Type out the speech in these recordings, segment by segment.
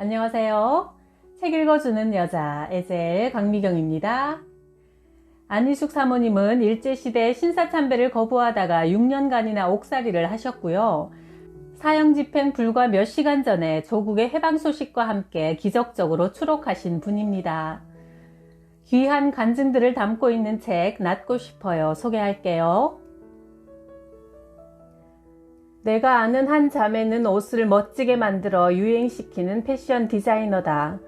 안녕하세요. 책 읽어주는 여자 에셀 강미경입니다. 안희숙 사모님은 일제시대 신사참배를 거부하다가 6년간이나 옥살이를 하셨고요. 사형집행 불과 몇 시간 전에 조국의 해방 소식과 함께 기적적으로 추록하신 분입니다. 귀한 간증들을 담고 있는 책 낫고 싶어요 소개할게요. 내가 아는 한 자매는 옷을 멋지게 만들어 유행시키는 패션 디자이너다.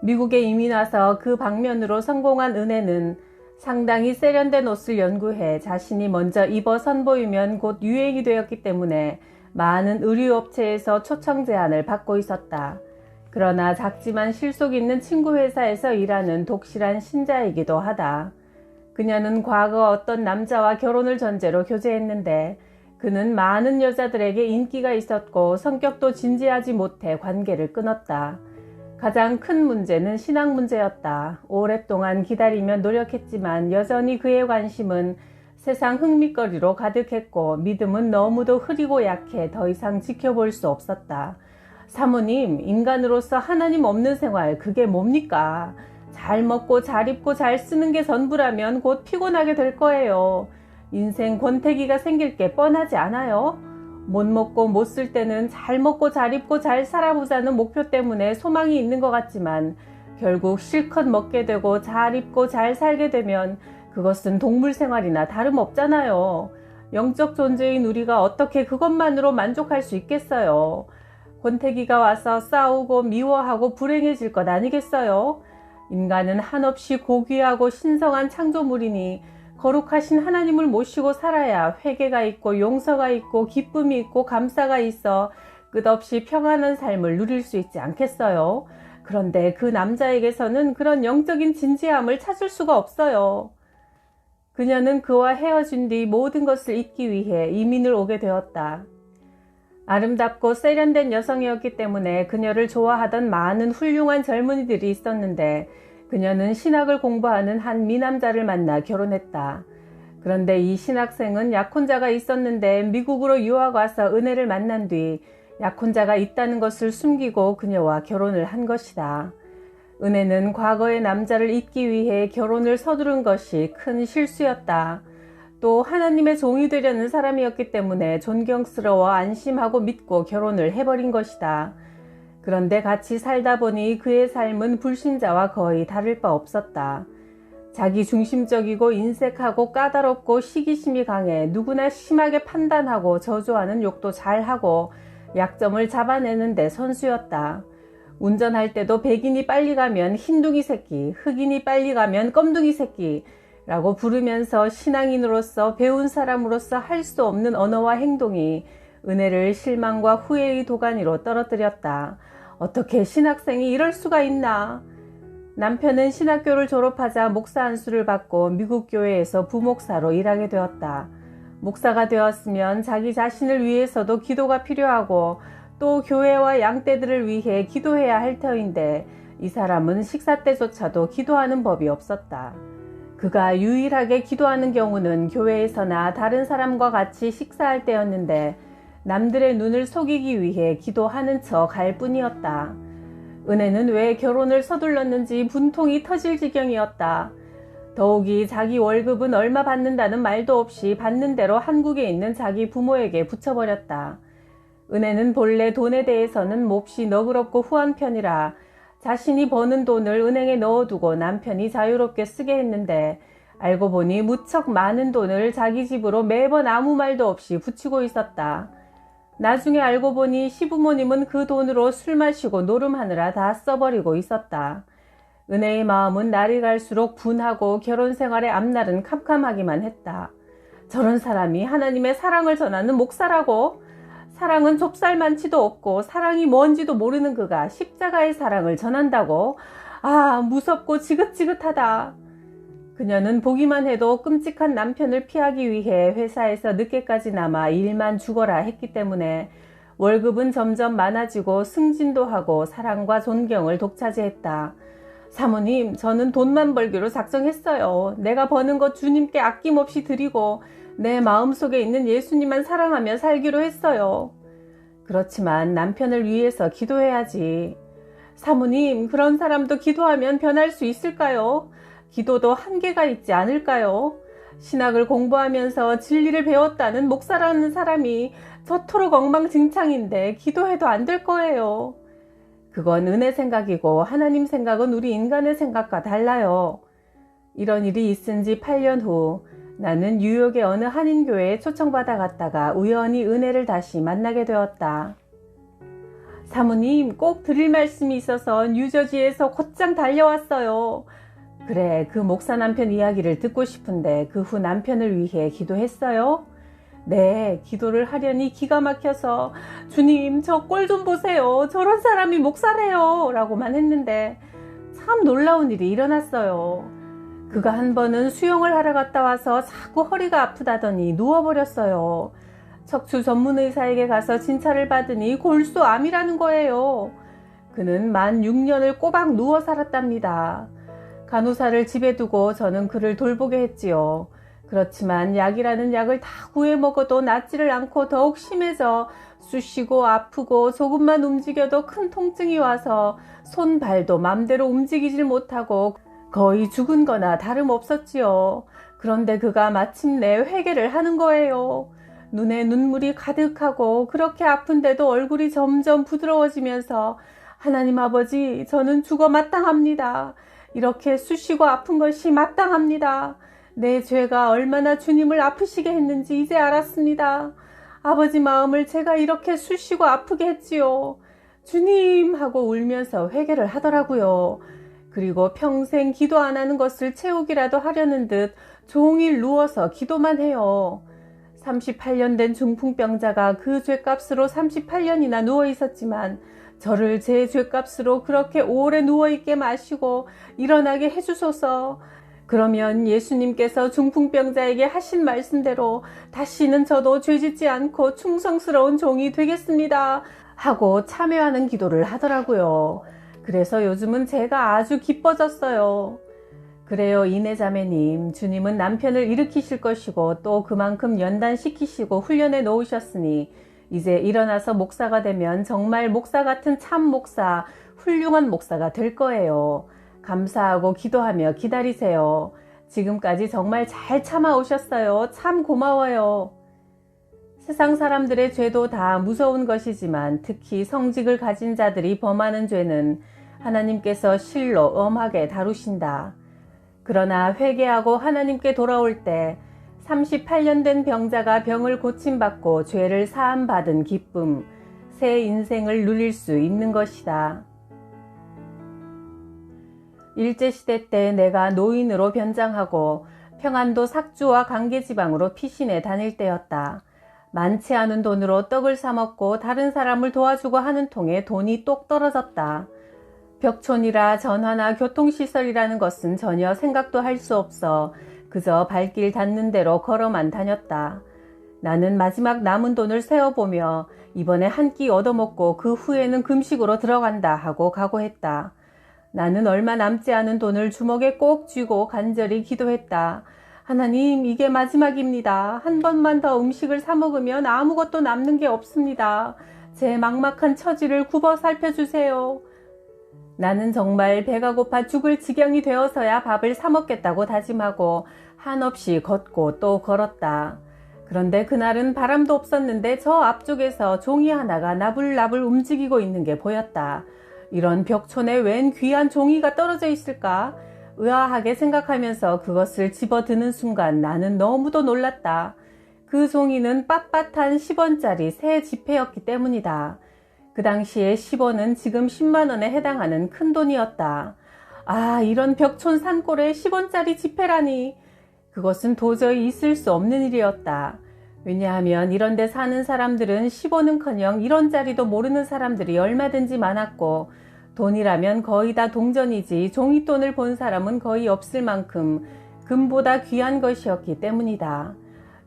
미국에 이민 와서 그 방면으로 성공한 은혜는 상당히 세련된 옷을 연구해 자신이 먼저 입어 선보이면 곧 유행이 되었기 때문에 많은 의류업체에서 초청 제안을 받고 있었다. 그러나 작지만 실속 있는 친구 회사에서 일하는 독실한 신자이기도 하다. 그녀는 과거 어떤 남자와 결혼을 전제로 교제했는데 그는 많은 여자들에게 인기가 있었고 성격도 진지하지 못해 관계를 끊었다. 가장 큰 문제는 신앙 문제였다. 오랫동안 기다리며 노력했지만 여전히 그의 관심은 세상 흥미거리로 가득했고 믿음은 너무도 흐리고 약해 더 이상 지켜볼 수 없었다. 사모님, 인간으로서 하나님 없는 생활 그게 뭡니까? 잘 먹고 잘 입고 잘 쓰는 게 전부라면 곧 피곤하게 될 거예요. 인생 권태기가 생길 게 뻔하지 않아요? 못 먹고 못 쓸 때는 잘 먹고 잘 입고 잘 살아보자는 목표 때문에 소망이 있는 것 같지만 결국 실컷 먹게 되고 잘 입고 잘 살게 되면 그것은 동물 생활이나 다름없잖아요. 영적 존재인 우리가 어떻게 그것만으로 만족할 수 있겠어요? 권태기가 와서 싸우고 미워하고 불행해질 것 아니겠어요? 인간은 한없이 고귀하고 신성한 창조물이니 거룩하신 하나님을 모시고 살아야 회개가 있고 용서가 있고 기쁨이 있고 감사가 있어 끝없이 평안한 삶을 누릴 수 있지 않겠어요? 그런데 그 남자에게서는 그런 영적인 진지함을 찾을 수가 없어요. 그녀는 그와 헤어진 뒤 모든 것을 잊기 위해 이민을 오게 되었다. 아름답고 세련된 여성이었기 때문에 그녀를 좋아하던 많은 훌륭한 젊은이들이 있었는데 그녀는 신학을 공부하는 한 미남자를 만나 결혼했다. 그런데 이 신학생은 약혼자가 있었는데 미국으로 유학 와서 은혜를 만난 뒤 약혼자가 있다는 것을 숨기고 그녀와 결혼을 한 것이다. 은혜는 과거의 남자를 잊기 위해 결혼을 서두른 것이 큰 실수였다. 또 하나님의 종이 되려는 사람이었기 때문에 존경스러워 안심하고 믿고 결혼을 해버린 것이다. 그런데 같이 살다 보니 그의 삶은 불신자와 거의 다를 바 없었다. 자기 중심적이고 인색하고 까다롭고 시기심이 강해 누구나 심하게 판단하고 저주하는 욕도 잘하고 약점을 잡아내는데 선수였다. 운전할 때도 백인이 빨리 가면 흰둥이 새끼, 흑인이 빨리 가면 껌둥이 새끼라고 부르면서 신앙인으로서 배운 사람으로서 할 수 없는 언어와 행동이 은혜를 실망과 후회의 도가니로 떨어뜨렸다. 어떻게 신학생이 이럴 수가 있나? 남편은 신학교를 졸업하자 목사 안수를 받고 미국 교회에서 부목사로 일하게 되었다. 목사가 되었으면 자기 자신을 위해서도 기도가 필요하고 또 교회와 양떼들을 위해 기도해야 할 터인데 이 사람은 식사 때조차도 기도하는 법이 없었다. 그가 유일하게 기도하는 경우는 교회에서나 다른 사람과 같이 식사할 때였는데 남들의 눈을 속이기 위해 기도하는 척 할 뿐이었다. 은혜는 왜 결혼을 서둘렀는지 분통이 터질 지경이었다. 더욱이 자기 월급은 얼마 받는다는 말도 없이 받는 대로 한국에 있는 자기 부모에게 붙여버렸다. 은혜는 본래 돈에 대해서는 몹시 너그럽고 후한 편이라 자신이 버는 돈을 은행에 넣어두고 남편이 자유롭게 쓰게 했는데 알고 보니 무척 많은 돈을 자기 집으로 매번 아무 말도 없이 붙이고 있었다. 나중에 알고 보니 시부모님은 그 돈으로 술 마시고 노름하느라 다 써버리고 있었다. 은혜의 마음은 날이 갈수록 분하고 결혼 생활의 앞날은 캄캄하기만 했다. 저런 사람이 하나님의 사랑을 전하는 목사라고? 사랑은 좁쌀만치도 없고 사랑이 뭔지도 모르는 그가 십자가의 사랑을 전한다고? 아, 무섭고 지긋지긋하다. 그녀는 보기만 해도 끔찍한 남편을 피하기 위해 회사에서 늦게까지 남아 일만 죽어라 했기 때문에 월급은 점점 많아지고 승진도 하고 사랑과 존경을 독차지했다. 사모님, 저는 돈만 벌기로 작정했어요. 내가 버는 것 주님께 아낌없이 드리고 내 마음속에 있는 예수님만 사랑하며 살기로 했어요. 그렇지만 남편을 위해서 기도해야지. 사모님, 그런 사람도 기도하면 변할 수 있을까요? 기도도 한계가 있지 않을까요? 신학을 공부하면서 진리를 배웠다는 목사라는 사람이 저토록 엉망진창인데 기도해도 안 될 거예요. 그건 은혜 생각이고 하나님 생각은 우리 인간의 생각과 달라요. 이런 일이 있은 지 8년 후 나는 뉴욕의 어느 한인교회에 초청받아 갔다가 우연히 은혜를 다시 만나게 되었다. 사모님, 꼭 드릴 말씀이 있어서 뉴저지에서 곧장 달려왔어요. 그래, 그 목사 남편 이야기를 듣고 싶은데 그 후 남편을 위해 기도했어요? 네, 기도를 하려니 기가 막혀서 주님, 저 꼴 좀 보세요. 저런 사람이 목사래요. 라고만 했는데 참 놀라운 일이 일어났어요. 그가 한 번은 수영을 하러 갔다 와서 자꾸 허리가 아프다더니 누워버렸어요. 척추 전문 의사에게 가서 진찰을 받으니 골수암이라는 거예요. 그는 만 6년을 꼬박 누워 살았답니다. 간호사를 집에 두고 저는 그를 돌보게 했지요. 그렇지만 약이라는 약을 다 구해 먹어도 낫지를 않고 더욱 심해져 쑤시고 아프고 조금만 움직여도 큰 통증이 와서 손, 발도 맘대로 움직이질 못하고 거의 죽은 거나 다름없었지요. 그런데 그가 마침내 회개를 하는 거예요. 눈에 눈물이 가득하고 그렇게 아픈데도 얼굴이 점점 부드러워지면서 하나님 아버지, 저는 죽어 마땅합니다. 이렇게 쑤시고 아픈 것이 마땅합니다. 내 죄가 얼마나 주님을 아프시게 했는지 이제 알았습니다. 아버지 마음을 제가 이렇게 쑤시고 아프게 했지요. 주님 하고 울면서 회개를 하더라고요. 그리고 평생 기도 안 하는 것을 채우기라도 하려는 듯 종일 누워서 기도만 해요. 38년 된 중풍병자가 그 죄값으로 38년이나 누워 있었지만 저를 제 죄값으로 그렇게 오래 누워있게 마시고 일어나게 해주소서. 그러면 예수님께서 중풍병자에게 하신 말씀대로 다시는 저도 죄짓지 않고 충성스러운 종이 되겠습니다. 하고 참여하는 기도를 하더라고요. 그래서 요즘은 제가 아주 기뻐졌어요. 그래요, 이내자매님. 주님은 남편을 일으키실 것이고 또 그만큼 연단시키시고 훈련해 놓으셨으니 이제 일어나서 목사가 되면 정말 목사 같은 참 목사, 훌륭한 목사가 될 거예요. 감사하고 기도하며 기다리세요. 지금까지 정말 잘 참아오셨어요. 참 고마워요. 세상 사람들의 죄도 다 무서운 것이지만 특히 성직을 가진 자들이 범하는 죄는 하나님께서 실로 엄하게 다루신다. 그러나 회개하고 하나님께 돌아올 때 38년 된 병자가 병을 고침받고 죄를 사함받은 기쁨, 새 인생을 누릴 수 있는 것이다. 일제시대 때 내가 노인으로 변장하고 평안도 삭주와 강계지방으로 피신해 다닐 때였다. 많지 않은 돈으로 떡을 사 먹고 다른 사람을 도와주고 하는 통에 돈이 똑 떨어졌다. 벽촌이라 전화나 교통시설이라는 것은 전혀 생각도 할 수 없어 그저 발길 닿는 대로 걸어만 다녔다. 나는 마지막 남은 돈을 세어보며 이번에 한 끼 얻어먹고 그 후에는 금식으로 들어간다 하고 각오했다. 나는 얼마 남지 않은 돈을 주먹에 꼭 쥐고 간절히 기도했다. 하나님, 이게 마지막입니다. 한 번만 더 음식을 사 먹으면 아무것도 남는 게 없습니다. 제 막막한 처지를 굽어 살펴주세요. 나는 정말 배가 고파 죽을 지경이 되어서야 밥을 사 먹겠다고 다짐하고 한없이 걷고 또 걸었다. 그런데 그날은 바람도 없었는데 저 앞쪽에서 종이 하나가 나불나불 움직이고 있는 게 보였다. 이런 벽촌에 웬 귀한 종이가 떨어져 있을까? 의아하게 생각하면서 그것을 집어드는 순간 나는 너무도 놀랐다. 그 종이는 빳빳한 10원짜리 새 지폐였기 때문이다. 그 당시에 10원은 지금 10만 원에 해당하는 큰 돈이었다. 아, 이런 벽촌 산골에 10원짜리 지폐라니. 그것은 도저히 있을 수 없는 일이었다. 왜냐하면 이런 데 사는 사람들은 10원은커녕 1원짜리도 모르는 사람들이 얼마든지 많았고 돈이라면 거의 다 동전이지 종이돈을 본 사람은 거의 없을 만큼 금보다 귀한 것이었기 때문이다.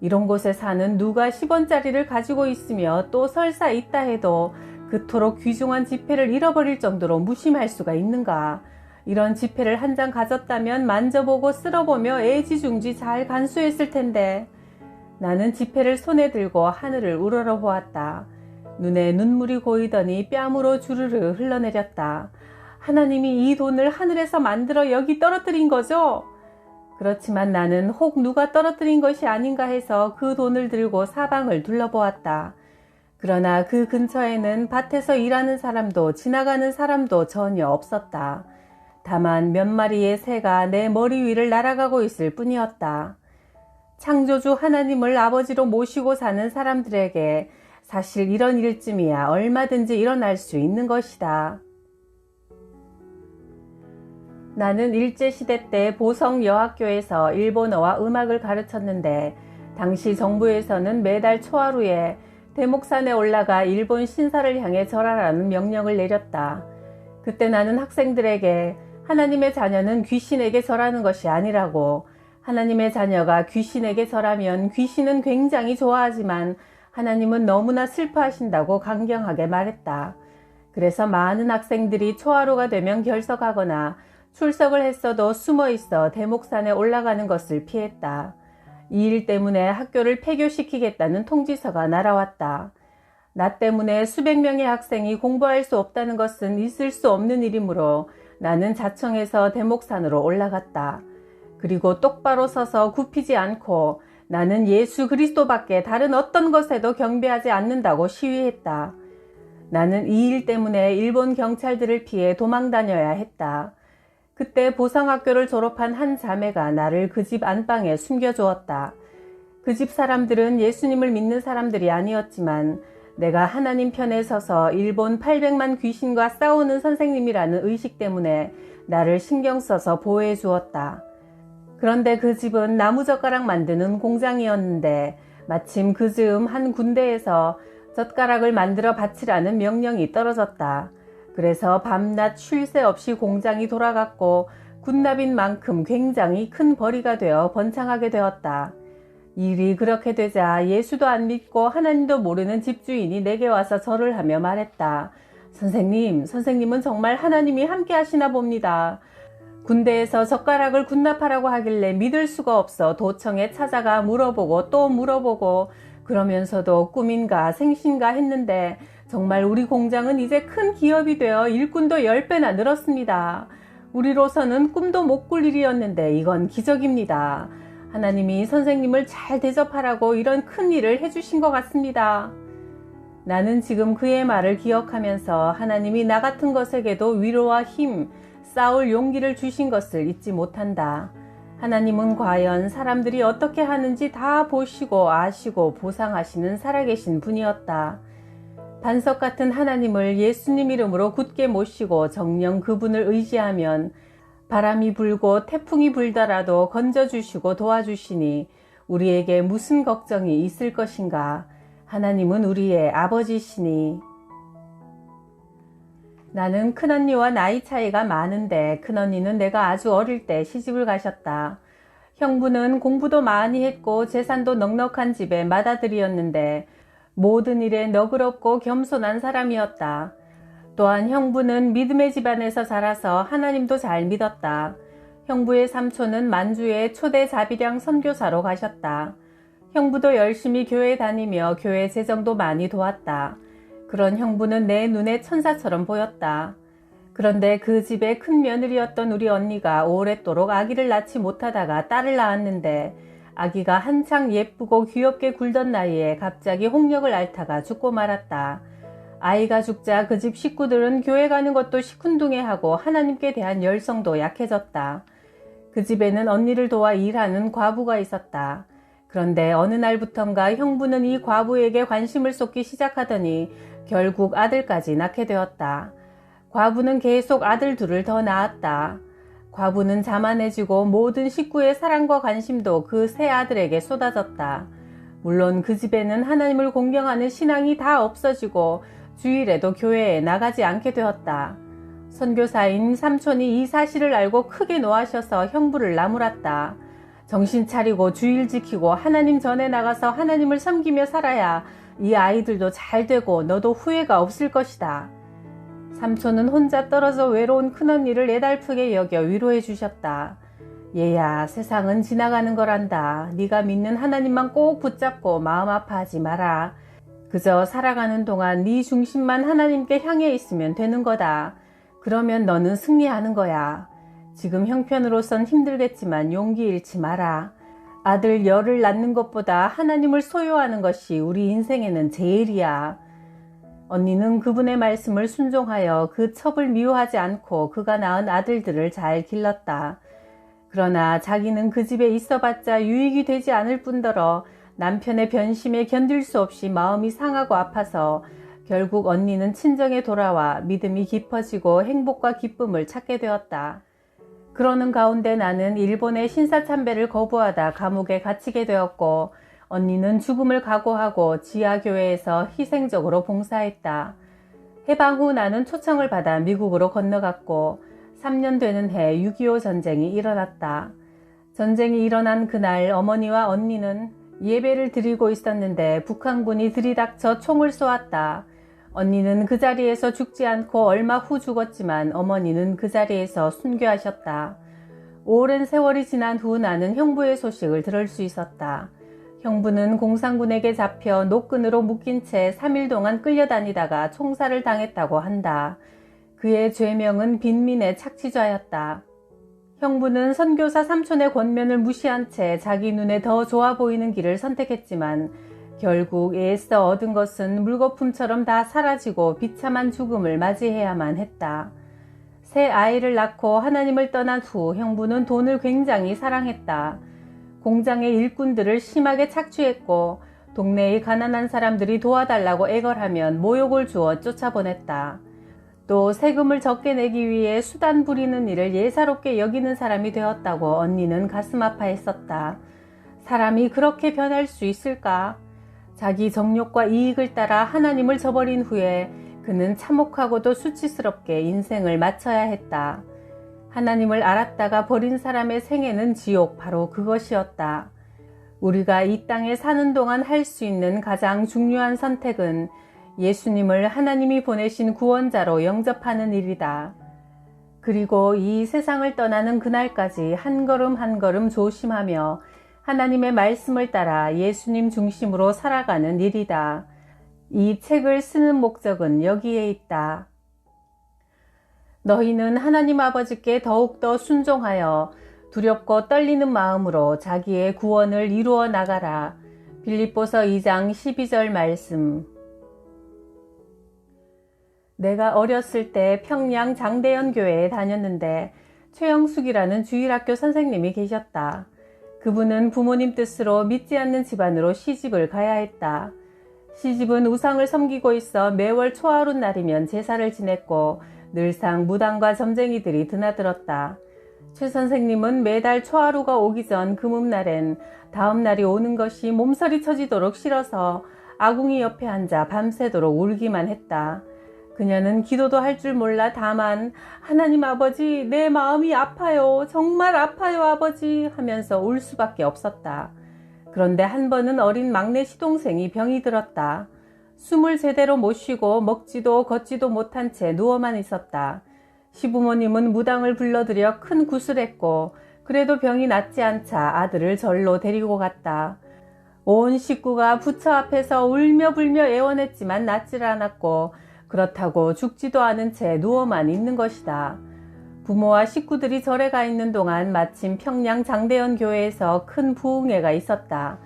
이런 곳에 사는 누가 10원짜리를 가지고 있으며 또 설사 있다 해도 그토록 귀중한 지폐를 잃어버릴 정도로 무심할 수가 있는가. 이런 지폐를 한 장 가졌다면 만져보고 쓸어보며 애지중지 잘 간수했을 텐데. 나는 지폐를 손에 들고 하늘을 우러러보았다. 눈에 눈물이 고이더니 뺨으로 주르르 흘러내렸다. 하나님이 이 돈을 하늘에서 만들어 여기 떨어뜨린 거죠? 그렇지만 나는 혹 누가 떨어뜨린 것이 아닌가 해서 그 돈을 들고 사방을 둘러보았다. 그러나 그 근처에는 밭에서 일하는 사람도 지나가는 사람도 전혀 없었다. 다만 몇 마리의 새가 내 머리 위를 날아가고 있을 뿐이었다. 창조주 하나님을 아버지로 모시고 사는 사람들에게 사실 이런 일쯤이야 얼마든지 일어날 수 있는 것이다. 나는 일제시대 때 보성여학교에서 일본어와 음악을 가르쳤는데 당시 정부에서는 매달 초하루에 대목산에 올라가 일본 신사를 향해 절하라는 명령을 내렸다. 그때 나는 학생들에게 하나님의 자녀는 귀신에게 절하는 것이 아니라고, 하나님의 자녀가 귀신에게 절하면 귀신은 굉장히 좋아하지만 하나님은 너무나 슬퍼하신다고 강경하게 말했다. 그래서 많은 학생들이 초하루가 되면 결석하거나 출석을 했어도 숨어 있어 대목산에 올라가는 것을 피했다. 이 일 때문에 학교를 폐교시키겠다는 통지서가 날아왔다. 나 때문에 수백 명의 학생이 공부할 수 없다는 것은 있을 수 없는 일이므로 나는 자청해서 대목산으로 올라갔다. 그리고 똑바로 서서 굽히지 않고 나는 예수 그리스도밖에 다른 어떤 것에도 경배하지 않는다고 시위했다. 나는 이 일 때문에 일본 경찰들을 피해 도망 다녀야 했다. 그때 보성학교를 졸업한 한 자매가 나를 그 집 안방에 숨겨주었다. 그 집 사람들은 예수님을 믿는 사람들이 아니었지만 내가 하나님 편에 서서 일본 800만 귀신과 싸우는 선생님이라는 의식 때문에 나를 신경 써서 보호해 주었다. 그런데 그 집은 나무젓가락 만드는 공장이었는데 마침 그 즈음 한 군대에서 젓가락을 만들어 바치라는 명령이 떨어졌다. 그래서 밤낮 쉴 새 없이 공장이 돌아갔고 군납인 만큼 굉장히 큰 벌이가 되어 번창하게 되었다. 일이 그렇게 되자 예수도 안 믿고 하나님도 모르는 집주인이 내게 와서 절을 하며 말했다. 선생님은 정말 하나님이 함께 하시나 봅니다. 군대에서 젓가락을 군납하라고 하길래 믿을 수가 없어 도청에 찾아가 물어보고 또 물어보고 그러면서도 꿈인가 생신가 했는데 정말 우리 공장은 이제 큰 기업이 되어 일꾼도 10배나 늘었습니다. 우리로서는 꿈도 못 꿀 일이었는데 이건 기적입니다. 하나님이 선생님을 잘 대접하라고 이런 큰 일을 해주신 것 같습니다. 나는 지금 그의 말을 기억하면서 하나님이 나 같은 것에게도 위로와 힘, 싸울 용기를 주신 것을 잊지 못한다. 하나님은 과연 사람들이 어떻게 하는지 다 보시고 아시고 보상하시는 살아계신 분이었다. 반석 같은 하나님을 예수님 이름으로 굳게 모시고 정녕 그분을 의지하면 바람이 불고 태풍이 불더라도 건져주시고 도와주시니 우리에게 무슨 걱정이 있을 것인가. 하나님은 우리의 아버지시니. 나는 큰언니와 나이 차이가 많은데 큰언니는 내가 아주 어릴 때 시집을 가셨다. 형부는 공부도 많이 했고 재산도 넉넉한 집의 맏아들이었는데 모든 일에 너그럽고 겸손한 사람이었다. 또한 형부는 믿음의 집안에서 자라서 하나님도 잘 믿었다. 형부의 삼촌은 만주에 초대 자비량 선교사로 가셨다. 형부도 열심히 교회 다니며 교회 재정도 많이 도왔다. 그런 형부는 내 눈에 천사처럼 보였다. 그런데 그 집의 큰 며느리였던 우리 언니가 오랫도록 아기를 낳지 못하다가 딸을 낳았는데 아기가 한창 예쁘고 귀엽게 굴던 나이에 갑자기 홍역을 앓다가 죽고 말았다. 아이가 죽자 그 집 식구들은 교회 가는 것도 시큰둥해하고 하나님께 대한 열성도 약해졌다. 그 집에는 언니를 도와 일하는 과부가 있었다. 그런데 어느 날부턴가 형부는 이 과부에게 관심을 쏟기 시작하더니 결국 아들까지 낳게 되었다. 과부는 계속 아들 둘을 더 낳았다. 과부는 자만해지고 모든 식구의 사랑과 관심도 그 세 아들에게 쏟아졌다. 물론 그 집에는 하나님을 공경하는 신앙이 다 없어지고 주일에도 교회에 나가지 않게 되었다. 선교사인 삼촌이 이 사실을 알고 크게 노하셔서 형부를 나무랐다. 정신 차리고 주일 지키고 하나님 전에 나가서 하나님을 섬기며 살아야 이 아이들도 잘 되고 너도 후회가 없을 것이다. 삼촌은 혼자 떨어져 외로운 큰언니를 애달프게 여겨 위로해 주셨다. 얘야, 세상은 지나가는 거란다. 네가 믿는 하나님만 꼭 붙잡고 마음 아파하지 마라. 그저 살아가는 동안 네 중심만 하나님께 향해 있으면 되는 거다. 그러면 너는 승리하는 거야. 지금 형편으로선 힘들겠지만 용기 잃지 마라. 아들 열을 낳는 것보다 하나님을 소유하는 것이 우리 인생에는 제일이야. 언니는 그분의 말씀을 순종하여 그 첩을 미워하지 않고 그가 낳은 아들들을 잘 길렀다. 그러나 자기는 그 집에 있어봤자 유익이 되지 않을 뿐더러 남편의 변심에 견딜 수 없이 마음이 상하고 아파서 결국 언니는 친정에 돌아와 믿음이 깊어지고 행복과 기쁨을 찾게 되었다. 그러는 가운데 나는 일본의 신사참배를 거부하다 감옥에 갇히게 되었고, 언니는 죽음을 각오하고 지하교회에서 희생적으로 봉사했다. 해방 후 나는 초청을 받아 미국으로 건너갔고 3년 되는 해 6.25 전쟁이 일어났다. 전쟁이 일어난 그날 어머니와 언니는 예배를 드리고 있었는데 북한군이 들이닥쳐 총을 쏘았다. 언니는 그 자리에서 죽지 않고 얼마 후 죽었지만 어머니는 그 자리에서 순교하셨다. 오랜 세월이 지난 후 나는 형부의 소식을 들을 수 있었다. 형부는 공산군에게 잡혀 노끈으로 묶인 채 3일 동안 끌려다니다가 총살을 당했다고 한다. 그의 죄명은 빈민의 착취자였다. 형부는 선교사 삼촌의 권면을 무시한 채 자기 눈에 더 좋아 보이는 길을 선택했지만 결국 애써 얻은 것은 물거품처럼 다 사라지고 비참한 죽음을 맞이해야만 했다. 새 아이를 낳고 하나님을 떠난 후 형부는 돈을 굉장히 사랑했다. 공장의 일꾼들을 심하게 착취했고 동네의 가난한 사람들이 도와달라고 애걸하면 모욕을 주어 쫓아보냈다. 또 세금을 적게 내기 위해 수단 부리는 일을 예사롭게 여기는 사람이 되었다고 언니는 가슴 아파했었다. 사람이 그렇게 변할 수 있을까? 자기 정욕과 이익을 따라 하나님을 저버린 후에 그는 참혹하고도 수치스럽게 인생을 마쳐야 했다. 하나님을 알았다가 버린 사람의 생애는 지옥, 바로 그것이었다. 우리가 이 땅에 사는 동안 할 수 있는 가장 중요한 선택은 예수님을 하나님이 보내신 구원자로 영접하는 일이다. 그리고 이 세상을 떠나는 그날까지 한 걸음 한 걸음 조심하며 하나님의 말씀을 따라 예수님 중심으로 살아가는 일이다. 이 책을 쓰는 목적은 여기에 있다. 너희는 하나님 아버지께 더욱더 순종하여 두렵고 떨리는 마음으로 자기의 구원을 이루어 나가라. 빌립보서 2장 12절 말씀. 내가 어렸을 때 평양 장대연 교회에 다녔는데 최영숙이라는 주일학교 선생님이 계셨다. 그분은 부모님 뜻으로 믿지 않는 집안으로 시집을 가야 했다. 시집은 우상을 섬기고 있어 매월 초하룻 날이면 제사를 지냈고 늘상 무당과 점쟁이들이 드나들었다. 최 선생님은 매달 초하루가 오기 전 금음날엔 다음 날이 오는 것이 몸서리 쳐지도록 싫어서 아궁이 옆에 앉아 밤새도록 울기만 했다. 그녀는 기도도 할 줄 몰라 다만 하나님 아버지, 내 마음이 아파요. 정말 아파요 아버지 하면서 울 수밖에 없었다. 그런데 한 번은 어린 막내 시동생이 병이 들었다. 숨을 제대로 못 쉬고 먹지도 걷지도 못한 채 누워만 있었다. 시부모님은 무당을 불러들여 큰 구슬했고 그래도 병이 낫지 않자 아들을 절로 데리고 갔다. 온 식구가 부처 앞에서 울며 불며 애원했지만 낫질 않았고 그렇다고 죽지도 않은 채 누워만 있는 것이다. 부모와 식구들이 절에 가 있는 동안 마침 평양 장대연 교회에서 큰 부흥회가 있었다.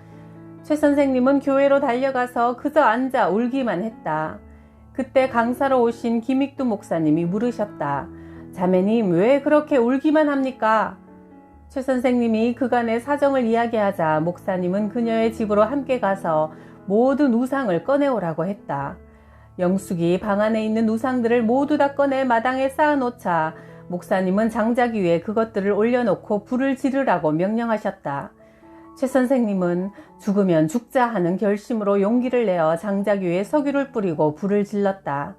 최 선생님은 교회로 달려가서 그저 앉아 울기만 했다. 그때 강사로 오신 김익두 목사님이 물으셨다. 자매님, 왜 그렇게 울기만 합니까? 최 선생님이 그간의 사정을 이야기하자 목사님은 그녀의 집으로 함께 가서 모든 우상을 꺼내오라고 했다. 영숙이 방 안에 있는 우상들을 모두 다 꺼내 마당에 쌓아놓자 목사님은 장자기 위에 그것들을 올려놓고 불을 지르라고 명령하셨다. 최 선생님은 죽으면 죽자 하는 결심으로 용기를 내어 장자기 위에 석유를 뿌리고 불을 질렀다.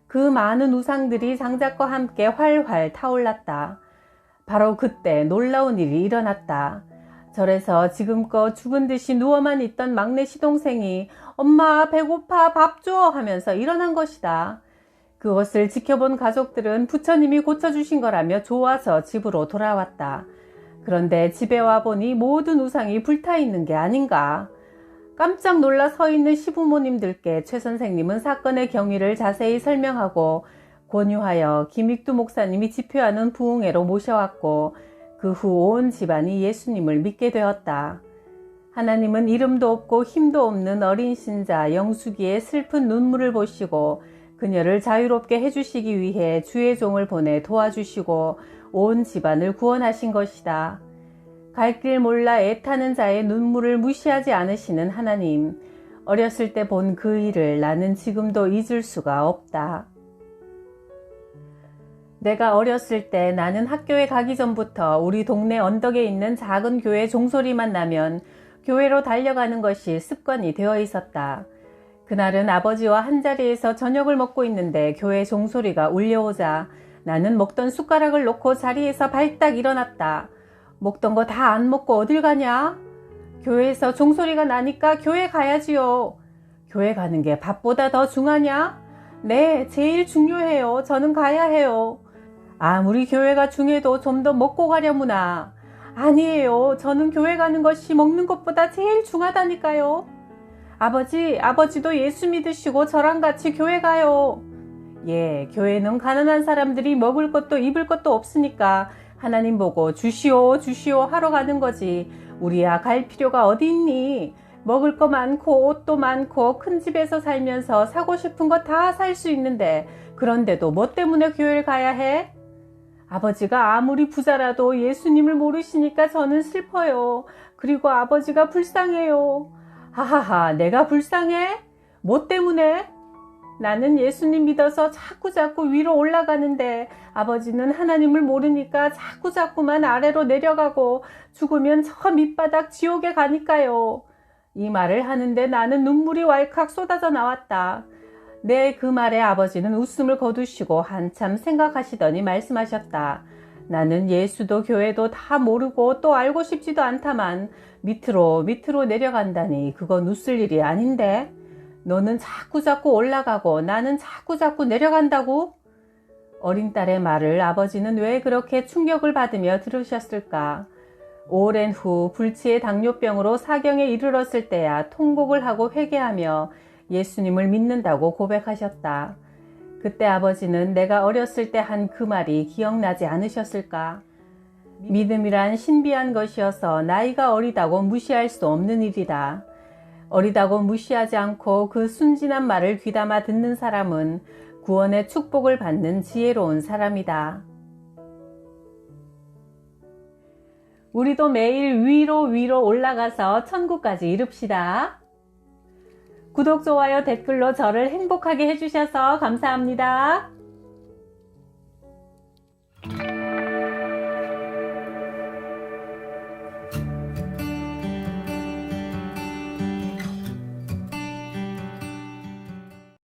그 많은 우상들이 장작과 함께 활활 타올랐다. 바로 그때 놀라운 일이 일어났다. 절에서 지금껏 죽은 듯이 누워만 있던 막내 시동생이 엄마 배고파 밥 줘 하면서 일어난 것이다. 그것을 지켜본 가족들은 부처님이 고쳐주신 거라며 좋아서 집으로 돌아왔다. 그런데 집에 와보니 모든 우상이 불타있는 게 아닌가. 깜짝 놀라 서 있는 시부모님들께 최 선생님은 사건의 경위를 자세히 설명하고 권유하여 김익두 목사님이 집회하는 부흥회로 모셔왔고 그 후 온 집안이 예수님을 믿게 되었다. 하나님은 이름도 없고 힘도 없는 어린 신자 영숙이의 슬픈 눈물을 보시고 그녀를 자유롭게 해주시기 위해 주의 종을 보내 도와주시고 온 집안을 구원하신 것이다. 갈 길 몰라 애타는 자의 눈물을 무시하지 않으시는 하나님, 어렸을 때 본 그 일을 나는 지금도 잊을 수가 없다. 내가 어렸을 때 나는 학교에 가기 전부터 우리 동네 언덕에 있는 작은 교회 종소리만 나면 교회로 달려가는 것이 습관이 되어 있었다. 그날은 아버지와 한자리에서 저녁을 먹고 있는데 교회 종소리가 울려오자 나는 먹던 숟가락을 놓고 자리에서 발딱 일어났다. 먹던 거 다 안 먹고 어딜 가냐? 교회에서 종소리가 나니까 교회 가야지요. 교회 가는 게 밥보다 더 중하냐? 네, 제일 중요해요. 저는 가야 해요. 아무리 교회가 중해도 좀 더 먹고 가려무나. 아니에요. 저는 교회 가는 것이 먹는 것보다 제일 중하다니까요. 아버지도 예수 믿으시고 저랑 같이 교회 가요. 예, 교회는 가난한 사람들이 먹을 것도 입을 것도 없으니까 하나님 보고 주시오 하러 가는 거지. 우리야 갈 필요가 어디 있니? 먹을 거 많고 옷도 많고 큰 집에서 살면서 사고 싶은 거 다 살 수 있는데 그런데도 뭐 때문에 교회를 가야 해? 아버지가 아무리 부자라도 예수님을 모르시니까 저는 슬퍼요. 그리고 아버지가 불쌍해요. 하하하, 내가 불쌍해? 뭐 때문에? 나는 예수님 믿어서 자꾸 위로 올라가는데 아버지는 하나님을 모르니까 자꾸만 아래로 내려가고 죽으면 저 밑바닥 지옥에 가니까요. 이 말을 하는데 나는 눈물이 왈칵 쏟아져 나왔다. 내 그 말에 아버지는 웃음을 거두시고 한참 생각하시더니 말씀하셨다. 나는 예수도 교회도 다 모르고 또 알고 싶지도 않다만 밑으로 내려간다니 그건 웃을 일이 아닌데. 너는 자꾸 올라가고 나는 자꾸 내려간다고? 어린 딸의 말을 아버지는 왜 그렇게 충격을 받으며 들으셨을까? 오랜 후 불치의 당뇨병으로 사경에 이르렀을 때야 통곡을 하고 회개하며 예수님을 믿는다고 고백하셨다. 그때 아버지는 내가 어렸을 때 한 그 말이 기억나지 않으셨을까? 믿음이란 신비한 것이어서 나이가 어리다고 무시할 수 없는 일이다. 어리다고 무시하지 않고 그 순진한 말을 귀담아 듣는 사람은 구원의 축복을 받는 지혜로운 사람이다. 우리도 매일 위로 올라가서 천국까지 이룹시다. 구독, 좋아요, 댓글로 저를 행복하게 해주셔서 감사합니다.